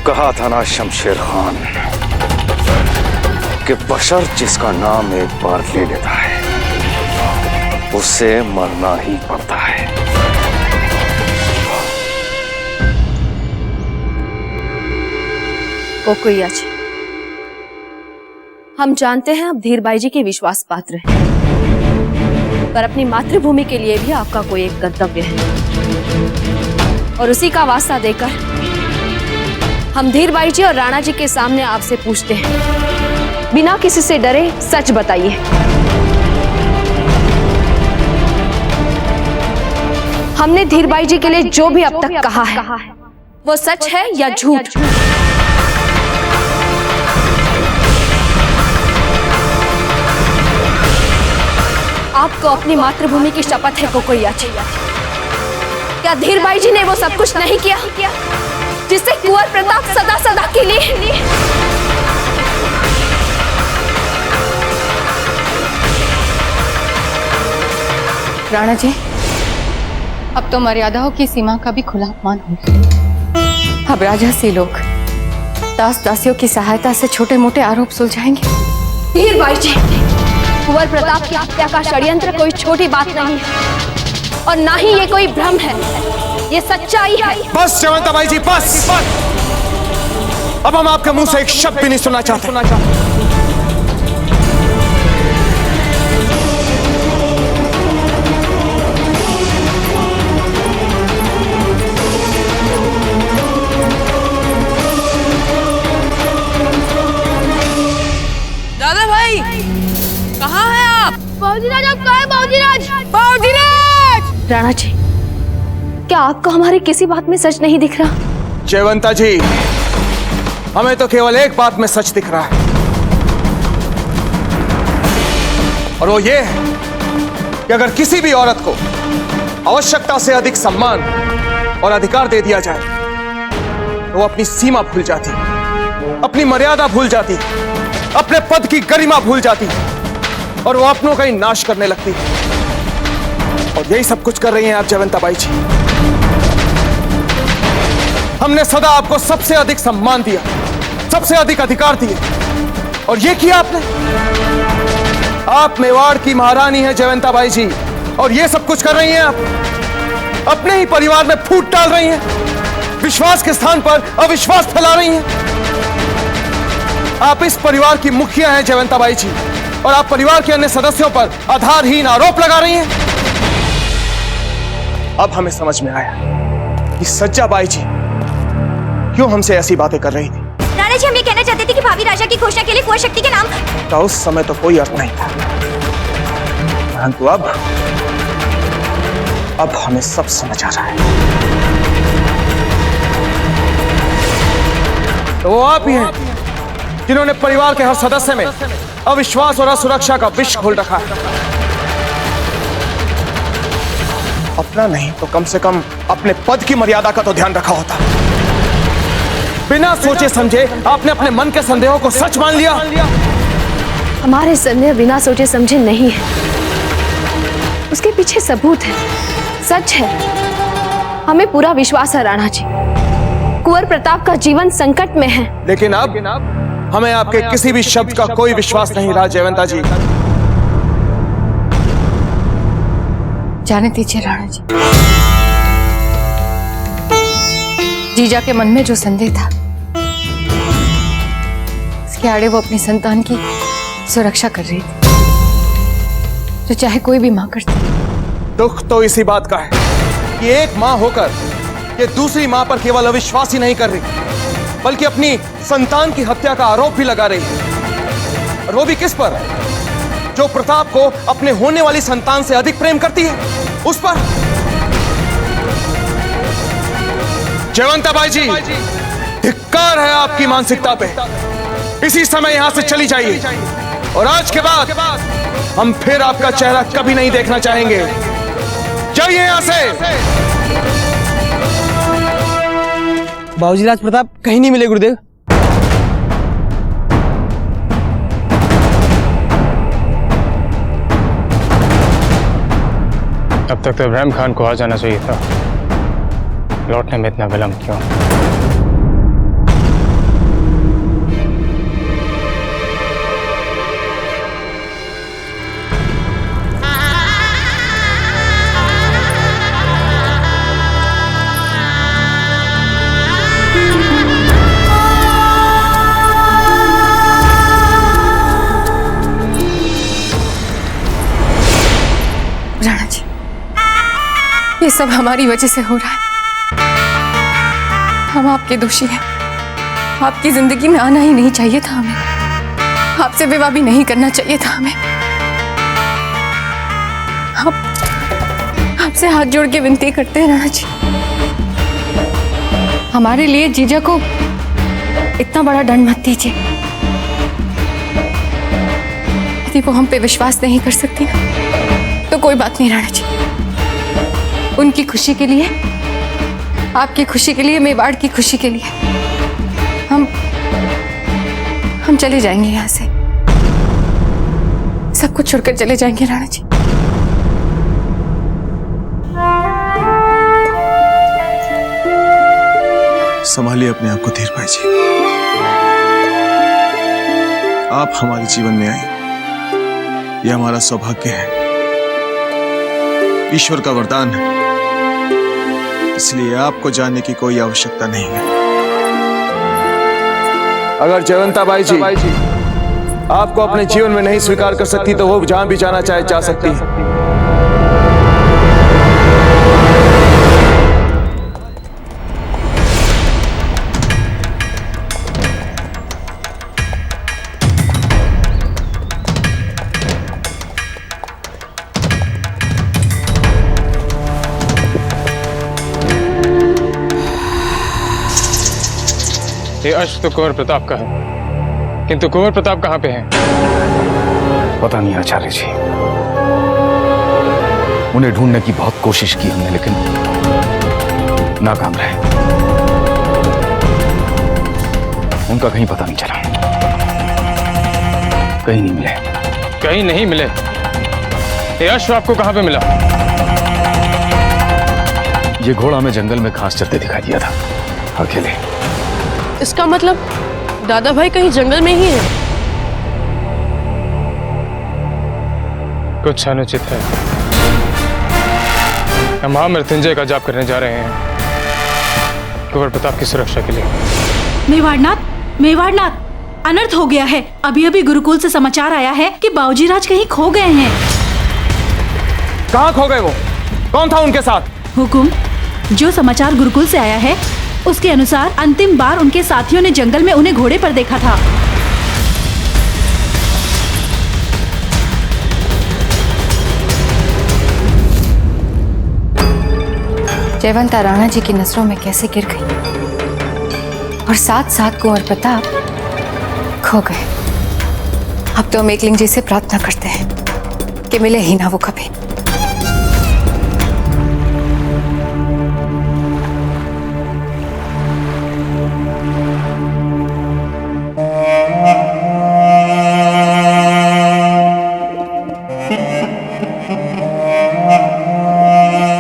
कहा था ना शमशेर खान कि बशर जिसका नाम एक बार ले लेता है उससे मरना ही पड़ता है। कोकोइया जी, हम जानते हैं आप धीरबाई जी के विश्वास पात्र हैं, पर अपनी मातृभूमि के लिए भी आपका कोई एक कर्तव्य है और उसी का वास्ता देकर हम धीरबाई जी और राणा जी के सामने आपसे पूछते हैं, बिना किसी से डरे सच बताइए। हमने धीरबाई जी के लिए जो भी अब तक कहा है वो सच है या झूठ? आपको अपनी मातृभूमि की शपथ है कोकोइया जी। क्या धीरबाई जी ने वो सब कुछ नहीं किया जिससे कुंवर प्रताप सदा सदा के लिए? राणा जी, अब तो मर्यादाओं की सीमा का भी खुला अपमान हो गया। अब राजसी लोग दास दासियों की सहायता से छोटे मोटे आरोप सुलझाएंगे। धीरबाई जी, कुंवर प्रताप की हत्या का षड्यंत्र कोई छोटी बात नहीं है और ना ही ये कोई भ्रम है, ये सच्चाई है। बस जयवंता बाई जी, बस। अब हम आपके मुंह से एक शब्द भी नहीं सुनना चाहते। दादा भाई, कहाँ हैं आप? बाबूजीराज, आप कहाँ हैं? बाबूजीराज! बाबूजीराज! राणा जी, क्या आपको हमारी किसी बात में सच नहीं दिख रहा? जयवंता जी, हमें तो केवल एक बात में सच दिख रहा है और वो ये है कि अगर किसी भी औरत को आवश्यकता से अधिक सम्मान और अधिकार दे दिया जाए तो वो अपनी सीमा भूल जाती, अपनी मर्यादा भूल जाती, अपने पद की गरिमा भूल जाती और वो अपनों का ही नाश करने लगती। और यही सब कुछ कर रही हैं आप जयवंता बाई जी। हमने सदा आपको सबसे अधिक सम्मान दिया, सबसे अधिक अधिकार दिए और ये किया आपने। आप मेवाड़ की महारानी हैं जयवंता बाई जी और ये सब कुछ कर रही हैं आप। अपने ही परिवार में फूट डाल रही हैं, विश्वास के स्थान पर अविश्वास फैला रही हैं। आप इस परिवार की मुखिया हैं जयवंता बाई जी और आप परिवार के अन्य सदस्यों पर आधारहीन आरोप लगा रही हैं। अब हमें समझ में आया कि सज्जा बाई जी क्यों हमसे ऐसी बातें कर रही थी। राणा जी, हम ये कहना चाहते थे कि भाभी राजा की घोषणा के लिए कुंवर शक्ति के नाम का उस समय तो कोई अर्थ नहीं था, परंतु अब हमें सब समझ आ रहा है। तो वो आप ही हैं जिन्होंने परिवार के हर सदस्य में अविश्वास और असुरक्षा का विष घोल रखा है। अपना नहीं तो कम से कम अपने पद की मर्यादा का तो ध्यान रखा होता। बिना सोचे समझे आपने अपने मन के संदेहों को सच मान लिया। हमारे संदेह बिना सोचे समझे नहीं है, उसके पीछे सबूत है, सच है। हमें पूरा विश्वास है राणा जी, कुंवर प्रताप का जीवन संकट में है। लेकिन अब हमें आपके किसी भी शब्द का कोई विश्वास नहीं रहा जयवंता जी। जाने दीजिए राणा जी, जीजा के मन में जो संदेह था उसके आड़े वो अपनी संतान की सुरक्षा कर रही थी, जो चाहे कोई भी मां करती। दुख तो इसी बात का है कि एक मां होकर ये दूसरी मां पर केवल अविश्वास ही नहीं कर रही बल्कि अपनी संतान की हत्या का आरोप भी लगा रही है। और वो भी किस पर? जो प्रताप को अपने होने वाली संतान से अधिक प्रेम करती है, उस पर। जयवंता बाई जी, धिक्कार है आपकी मानसिकता पे। इसी समय यहां से चली जाइए और आज के बाद हम फिर आपका चेहरा कभी नहीं देखना चाहेंगे। जाइए यहां से। बाबूजी राज प्रताप कहीं नहीं मिले गुरुदेव। अब तक तो इब्राहिम खान को आ जाना चाहिए था, लौटने में इतना विलंब क्यों? ये सब हमारी वजह से हो रहा है। हम आपके दोषी हैं। आपकी जिंदगी में आना ही नहीं चाहिए था हमें। आपसे विवाह भी नहीं करना चाहिए था हमें। आपसे हाथ जोड़ के विनती करते हैं राणा जी, हमारे लिए जीजा को इतना बड़ा दंड मत दीजिए। यदि वो हम पे विश्वास नहीं कर सकती ना, तो कोई बात नहीं राणा जी। उनकी खुशी के लिए, आपकी खुशी के लिए, मेवाड़ की खुशी के लिए हम चले जाएंगे यहाँ से। सब कुछ छोड़कर चले जाएंगे राणा जी। संभालिए अपने आप को धीर भाई जी। आप हमारे जीवन में आए, यह हमारा सौभाग्य है, ईश्वर का वरदान है। इसलिए आपको जानने की कोई आवश्यकता नहीं है। अगर जयवंता बाई जी आपको अपने जीवन में नहीं स्वीकार कर सकती तो वो जहां भी जाना चाहे जा सकती है। ये अश्व तो कुंवर प्रताप का है, किंतु कुंवर प्रताप कहाँ पे हैं? पता नहीं आचार्य जी, उन्हें ढूंढने की बहुत कोशिश की हमने, लेकिन नाकाम रहे। उनका कहीं पता नहीं चला, कहीं नहीं मिले। कहीं नहीं मिले? ये अश्व आपको कहाँ पे मिला? ये घोड़ा हमें जंगल में घास चरते दिखाई दिया था, अकेले। इसका मतलब दादा भाई कहीं जंगल में ही है। कुछ अनुचित है। हम महामृत्युंजय का जाप करने जा रहे हैं कुंवर प्रताप की सुरक्षा के लिए। मेवाड़नाथ, अनर्थ हो गया है। अभी अभी गुरुकुल से समाचार आया है कि बाबूजी राज कहीं खो गए हैं। कहाँ खो गए वो? कौन था उनके साथ? हुकुम, जो समाचार गुरुकुल से आया है उसके अनुसार अंतिम बार उनके साथियों ने जंगल में उन्हें घोड़े पर देखा था। जयवंता राणा जी की नजरों में कैसे गिर गई और साथ साथ कुंवर प्रताप खो गए। अब तो हम एकलिंग जी से प्रार्थना करते हैं कि मिले ही ना वो कभी।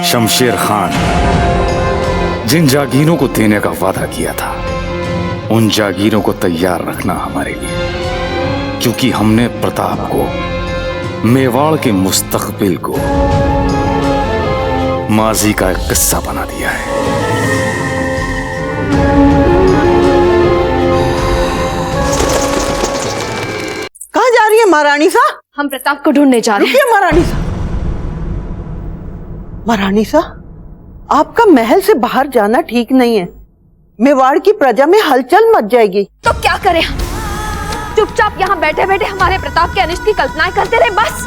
शमशेर खान जिन जागीरों को देने का वादा किया था, उन जागीरों को तैयार रखना हमारे लिए, क्योंकि हमने प्रताप को, मेवाड़ के मुस्तकबिल को, माजी का एक किस्सा बना दिया है। कहाँ जा रही है महारानी सा? हम प्रताप को ढूंढने जा रहे हैं। रुकिए महारानी सा। महारानी सा, आपका महल से बाहर जाना ठीक नहीं है। मेवाड़ की प्रजा में हलचल मच जाएगी। तो क्या करें हम? चुपचाप यहाँ बैठे बैठे हमारे प्रताप के अनिष्ट की कल्पनाएं करते रहे बस।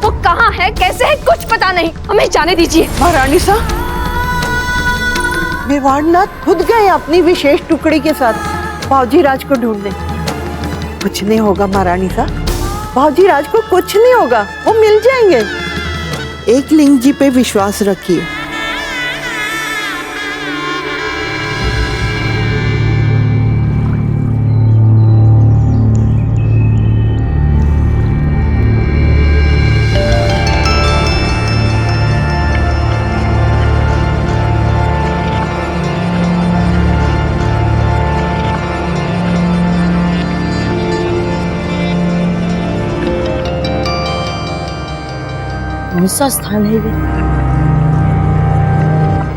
वो कहाँ है, कैसे है, कुछ पता नहीं। हमें जाने दीजिए। महारानी सा, मेवाड़नाथ खुद गए अपनी विशेष टुकड़ी के साथ बाबूजी राज को ढूंढने। कुछ नहीं होगा महारानी सा, बाबूजी राज को कुछ नहीं होगा, वो मिल जाएंगे। एकलिंग जी पे विश्वास रखिए। कौन सा स्थान है ये?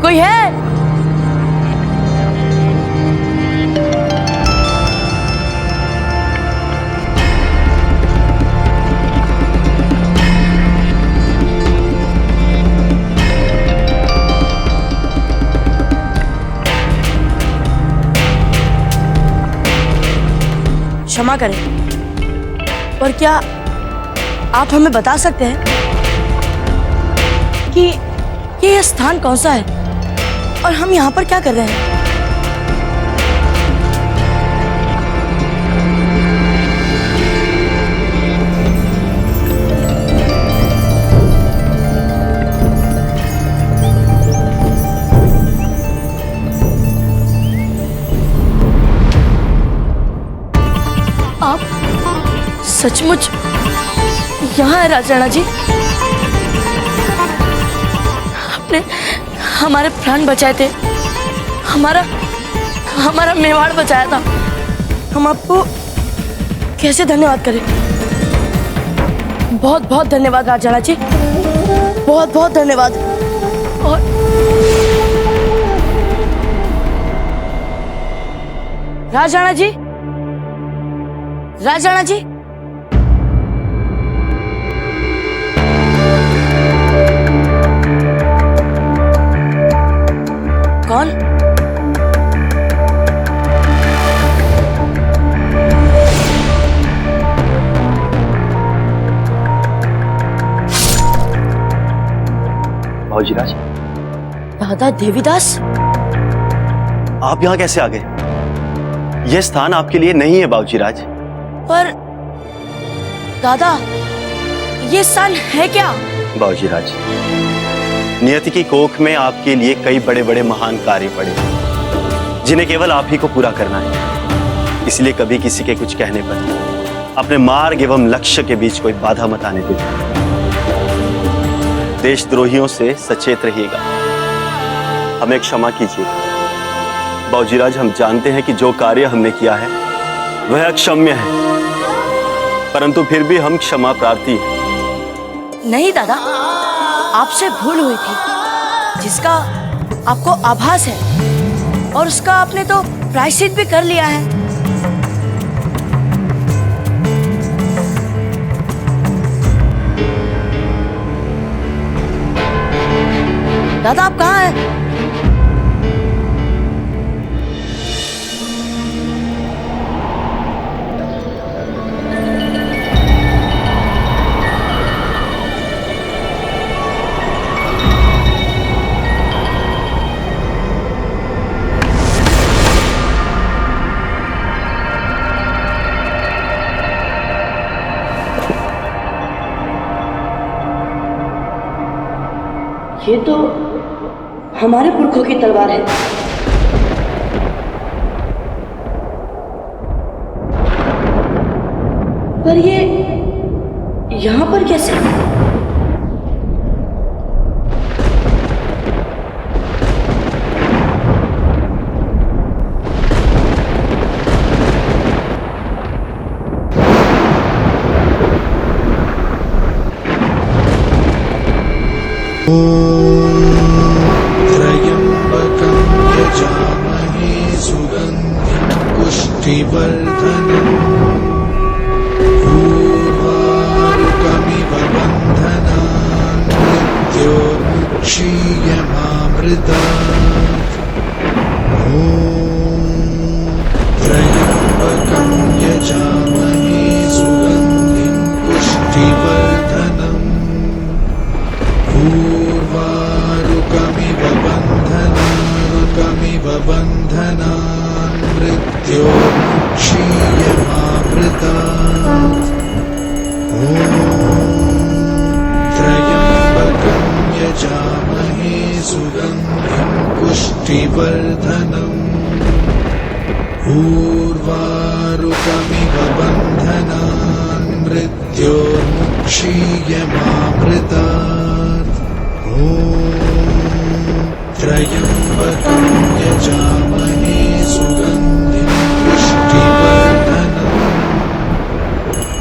कोई है? क्षमा करें, पर क्या आप हमें बता सकते हैं कि ये स्थान कौन सा है और हम यहाँ पर क्या कर रहे हैं? आप सचमुच यहाँ है राजराणा जी? आपने हमारे प्राण बचाए थे, हमारा मेवाड़ बचाया था। हम आपको कैसे धन्यवाद करें? बहुत बहुत धन्यवाद राजराणा जी, बहुत बहुत धन्यवाद। और राजराणा जी, राजराणा जी, कौन? बाबूजीराज, दादा देवीदास, आप यहाँ कैसे आ गए? यह स्थान आपके लिए नहीं है बाबूजीराज। पर दादा, ये स्थान है क्या? बाबूजीराज, नियति की कोख में आपके लिए कई बड़े बड़े महान कार्य पड़े जिन्हें केवल आप ही को पूरा करना है। इसलिए कभी किसी के कुछ कहने पर अपने मार्ग एवं लक्ष्य के बीच कोई बाधा मत आने देना। देशद्रोहियों से सचेत रहिएगा। हमें क्षमा कीजिए बाबूजीराज, हम जानते हैं कि जो कार्य हमने किया है वह अक्षम्य है, परंतु फिर भी हम क्षमा प्रार्थी हैं। नहीं दादा, आपसे भूल हुई थी जिसका आपको आभास है, और उसका आपने तो प्रायश्चित भी कर लिया है। दादा, आप कहाँ हैं? ये तो हमारे पुरखों की तलवार है। पर ये यहाँ पर कैसे? त्र्यम्बकं यजामहे सुगन्धिं पुष्टिवर्धनम् पूर्वारुकमिव बन्धनान् मृत्योर्मुक्षीयमामृतात्। ॐ त्र्यम्बकं यजामहे सुगन्धिं पुष्टिवर्धनम् पूर्वारुकमिव बन्धनान् मृत्योर्मुक्षीयमामृतात्। ॐ त्र्यम्बकं यजामहे सुगन्धिं पुष्टिवर्धनम् पूर्वारुकमिव बन्धनान् मृत्योर्मुक्षीयमामृतात्। ॐ त्र्यम्बकं यजामहे सुगन्धिं पुष्टिवर्धनम्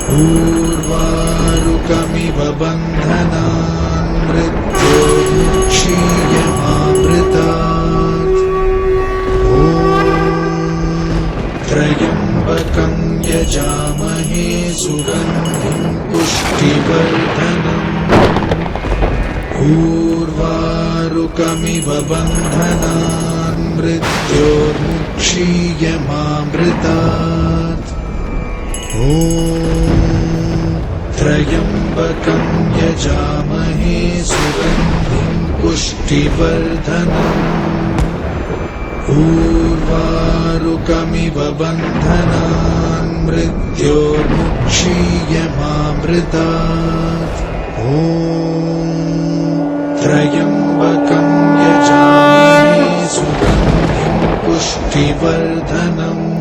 पूर्वारुकमिव बन्धनान् मृत्योर्मुक्षीयमामृतात्। ॐ त्र्यम्बकं यजामहे सुगन्धिं पुष्टिवर्धनम् पूर्वारुकमिव बन्धनान् मृत्योर्मुक्षीयमामृतात्। ॐ त्र्यम्बकं यजामहे सुगन्धिं पुष्टिवर्धनम् उर्वारुकमिव बन्धनान् मृत्योर्मुक्षीयमामृतात् ॐ त्र्यम्बकं यजामहे सुगन्धिं पुष्टिवर्धनम्